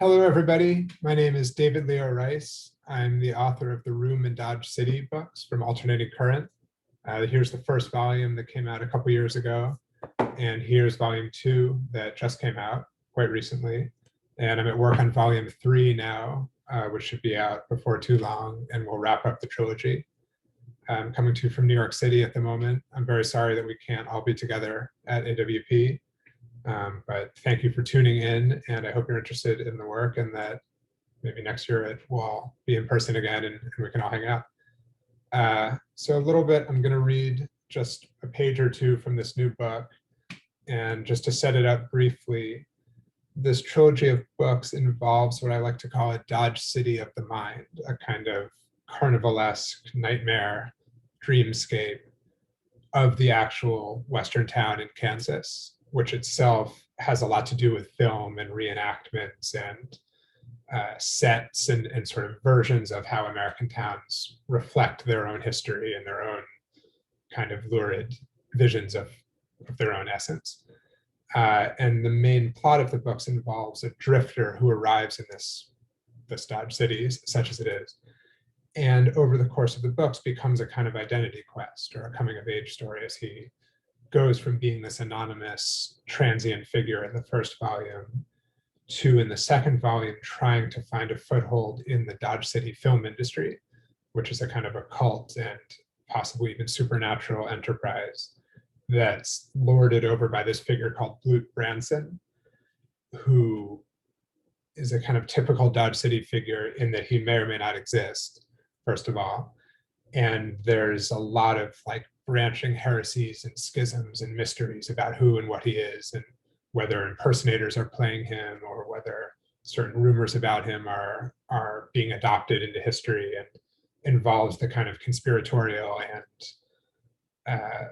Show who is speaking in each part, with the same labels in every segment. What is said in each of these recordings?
Speaker 1: Hello, everybody. My name is David Leo Rice. I'm the author of the Room in Dodge City books from Alternating Current. Here's the first volume that came out a couple years ago, and here's volume 2 that just came out quite recently. And I'm at work on volume 3 now, which should be out before too long, and we'll wrap up the trilogy. I'm coming to you from New York City at the moment. I'm very sorry that we can't all be together at AWP. But thank you for tuning in, and I hope you're interested in the work and that maybe next year it will be in person again and we can all hang out. So a little bit, I'm going to read just a page or two from this new book. And just to set it up briefly, this trilogy of books involves what I like to call a Dodge City of the mind, a kind of carnivalesque nightmare dreamscape of the actual Western town in Kansas, which itself has a lot to do with film and reenactments and sets and sort of versions of how American towns reflect their own history and their own kind of lurid visions of their own essence. And the main plot of the books involves a drifter who arrives in this Dodge City, such as it is, and over the course of the books becomes a kind of identity quest or a coming of age story as he goes from being this anonymous transient figure in the first volume to, in the second volume, trying to find a foothold in the Dodge City film industry, which is a kind of occult and possibly even supernatural enterprise that's lorded over by this figure called Blut Branson, who is a kind of typical Dodge City figure in that he may or may not exist, first of all. And there's a lot of like branching heresies and schisms and mysteries about who and what he is, and whether impersonators are playing him or whether certain rumors about him are being adopted into history, and involves the kind of conspiratorial and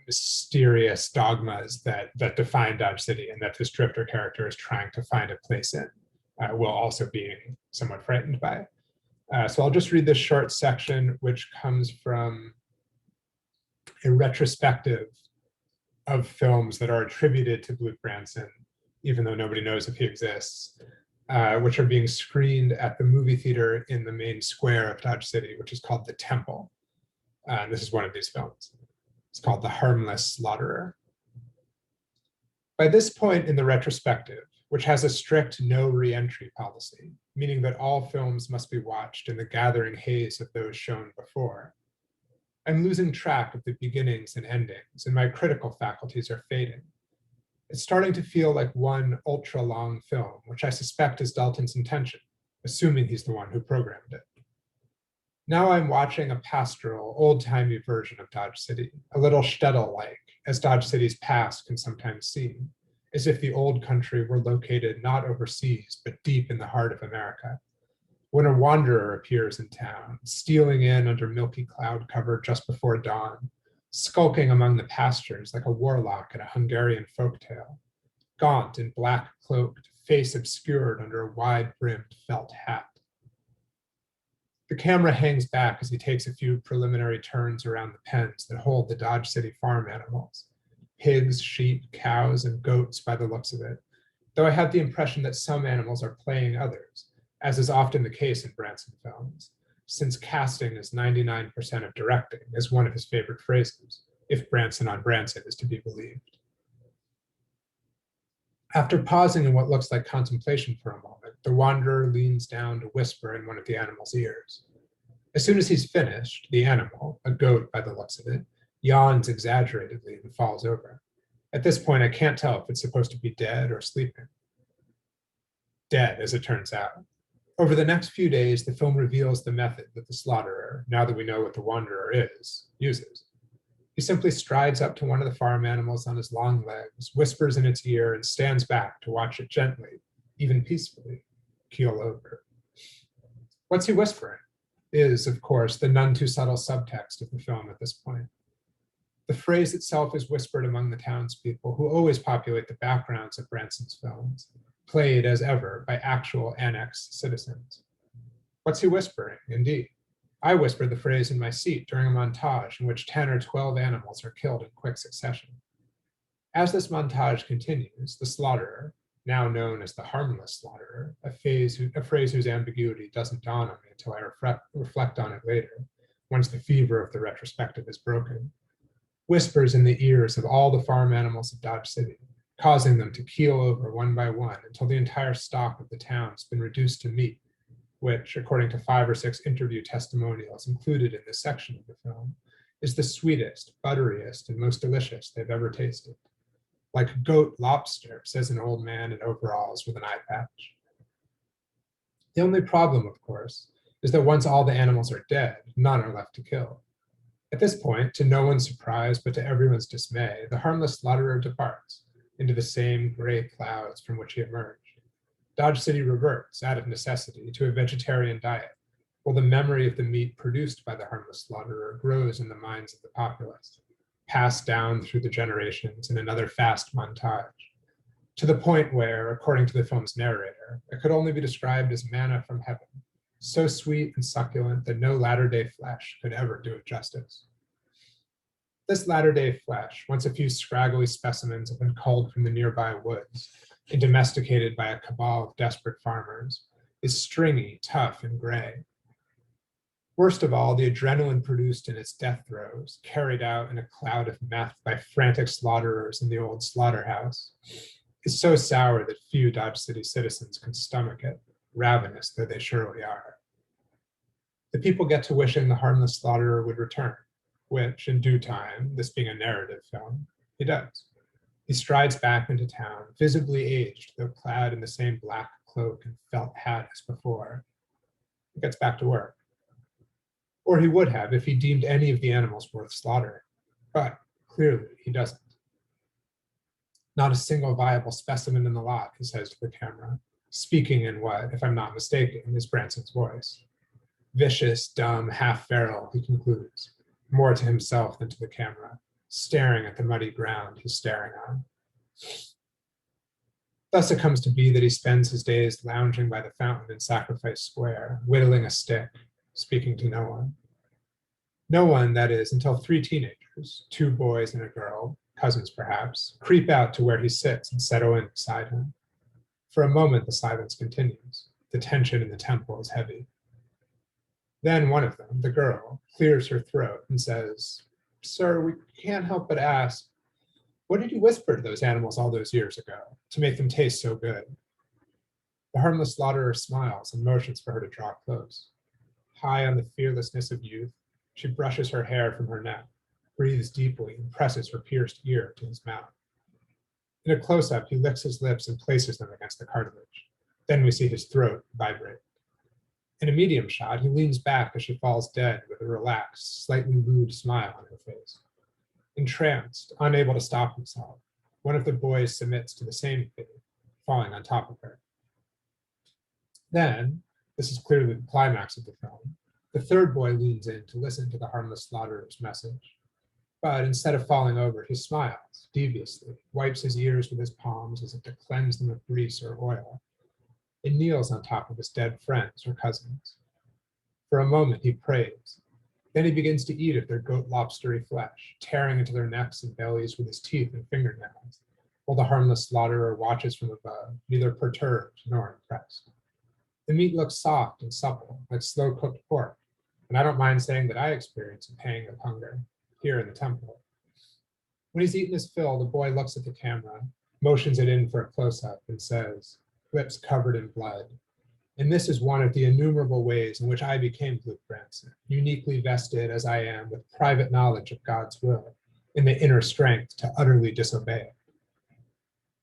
Speaker 1: mysterious dogmas that define Dodge City and that this drifter character is trying to find a place in, while also being somewhat frightened by. So I'll just read this short section, which comes from a retrospective of films that are attributed to Blut Branson, even though nobody knows if he exists, which are being screened at the movie theater in the main square of Dodge City, which is called The Temple. And this is one of these films. It's called The Harmless Slaughterer. By this point in the retrospective, which has a strict no re-entry policy, meaning that all films must be watched in the gathering haze of those shown before, I'm losing track of the beginnings and endings, and my critical faculties are fading. It's starting to feel like one ultra-long film, which I suspect is Dalton's intention, assuming he's the one who programmed it. Now I'm watching a pastoral, old-timey version of Dodge City, a little shtetl-like, as Dodge City's past can sometimes seem, as if the old country were located not overseas, but deep in the heart of America. When a wanderer appears in town, stealing in under milky cloud cover just before dawn, skulking among the pastures like a warlock in a Hungarian folktale, gaunt and black-cloaked, face obscured under a wide-brimmed felt hat. The camera hangs back as he takes a few preliminary turns around the pens that hold the Dodge City farm animals, pigs, sheep, cows, and goats by the looks of it, though I have the impression that some animals are playing others, as is often the case in Branson films, since casting is 99% of directing, is one of his favorite phrases, if Branson on Branson is to be believed. After pausing in what looks like contemplation for a moment, the wanderer leans down to whisper in one of the animal's ears. As soon as he's finished, the animal, a goat by the looks of it, yawns exaggeratedly and falls over. At this point, I can't tell if it's supposed to be dead or sleeping. Dead, as it turns out. Over the next few days, the film reveals the method that the slaughterer, now that we know what the wanderer is, uses. He simply strides up to one of the farm animals on his long legs, whispers in its ear, and stands back to watch it gently, even peacefully, keel over. What's he whispering? Is, of course, the none too subtle subtext of the film at this point. The phrase itself is whispered among the townspeople, who always populate the backgrounds of Branson's films, played as ever by actual annexed citizens. What's he whispering, indeed? I whispered the phrase in my seat during a montage in which 10 or 12 animals are killed in quick succession. As this montage continues, the slaughterer, now known as the harmless slaughterer, a phrase whose ambiguity doesn't dawn on me until I reflect on it later, once the fever of the retrospective is broken, whispers in the ears of all the farm animals of Dodge City, causing them to keel over one by one until the entire stock of the town has been reduced to meat, which, according to 5 or 6 interview testimonials included in this section of the film, is the sweetest, butteriest, and most delicious they've ever tasted. Like goat lobster, says an old man in overalls with an eye patch. The only problem, of course, is that once all the animals are dead, none are left to kill. At this point, to no one's surprise, but to everyone's dismay, the harmless slaughterer departs into the same gray clouds from which he emerged. Dodge City reverts, out of necessity, to a vegetarian diet, while the memory of the meat produced by the harmless slaughterer grows in the minds of the populace, passed down through the generations in another fast montage, to the point where, according to the film's narrator, it could only be described as manna from heaven, so sweet and succulent that no latter-day flesh could ever do it justice. This latter-day flesh, once a few scraggly specimens have been culled from the nearby woods and domesticated by a cabal of desperate farmers, is stringy, tough, and gray. Worst of all, the adrenaline produced in its death throes, carried out in a cloud of meth by frantic slaughterers in the old slaughterhouse, is so sour that few Dodge City citizens can stomach it, ravenous though they surely are. The people get to wishing the harmless slaughterer would return, which, in due time, this being a narrative film, he does. He strides back into town, visibly aged, though clad in the same black cloak and felt hat as before. He gets back to work. Or he would have if he deemed any of the animals worth slaughtering, but clearly he doesn't. Not a single viable specimen in the lot, he says to the camera, speaking in what, if I'm not mistaken, is Branson's voice. Vicious, dumb, half-feral, he concludes, more to himself than to the camera, staring at the muddy ground he's staring on. Thus it comes to be that he spends his days lounging by the fountain in Sacrifice Square, whittling a stick, speaking to no one. No one, that is, until 3 teenagers, 2 boys and a girl, cousins perhaps, creep out to where he sits and settle in beside him. For a moment, the silence continues. The tension in the temple is heavy. Then one of them, the girl, clears her throat and says, "Sir, we can't help but ask, what did you whisper to those animals all those years ago to make them taste so good?" The harmless slaughterer smiles and motions for her to draw close. High on the fearlessness of youth, she brushes her hair from her neck, breathes deeply, and presses her pierced ear to his mouth. In a close-up, he licks his lips and places them against the cartilage. Then we see his throat vibrate. In a medium shot, he leans back as she falls dead with a relaxed, slightly lewd smile on her face. Entranced, unable to stop himself, one of the boys submits to the same fate, falling on top of her. Then, this is clearly the climax of the film, the third boy leans in to listen to the harmless slaughterer's message. But instead of falling over, he smiles, deviously, wipes his ears with his palms as if to cleanse them of grease or oil, and kneels on top of his dead friends or cousins. For a moment, he prays. Then he begins to eat of their goat lobstery flesh, tearing into their necks and bellies with his teeth and fingernails, while the harmless slaughterer watches from above, neither perturbed nor impressed. The meat looks soft and supple, like slow-cooked pork, and I don't mind saying that I experience a pang of hunger here in the temple. When he's eaten his fill, the boy looks at the camera, motions it in for a close-up, and says, lips covered in blood, "And this is one of the innumerable ways in which I became Blut Branson, uniquely vested as I am with private knowledge of God's will, and the inner strength to utterly disobey it."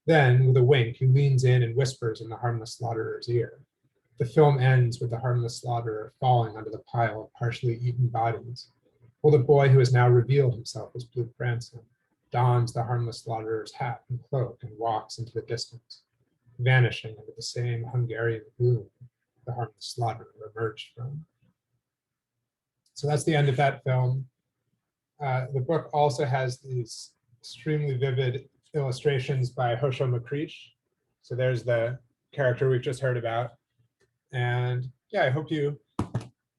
Speaker 1: Then, with a wink, he leans in and whispers in the harmless slaughterer''s ear. The film ends with the harmless slaughterer falling onto the pile of partially eaten bodies, while the boy who has now revealed himself as Blut Branson dons the harmless slaughterer''s hat and cloak and walks into the distance, vanishing into the same Hungarian gloom the harmless slaughterer emerged from. So that's the end of that film. The book also has these extremely vivid illustrations by Hosho Makrish. So there's the character we've just heard about. And yeah, I hope you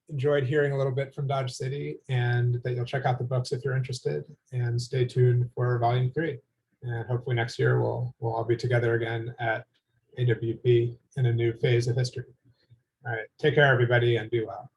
Speaker 1: enjoyed hearing a little bit from Dodge City and that you'll check out the books if you're interested, and stay tuned for volume 3. And hopefully next year we'll all be together again at AWP in a new phase of history. All right, take care, everybody, and be well.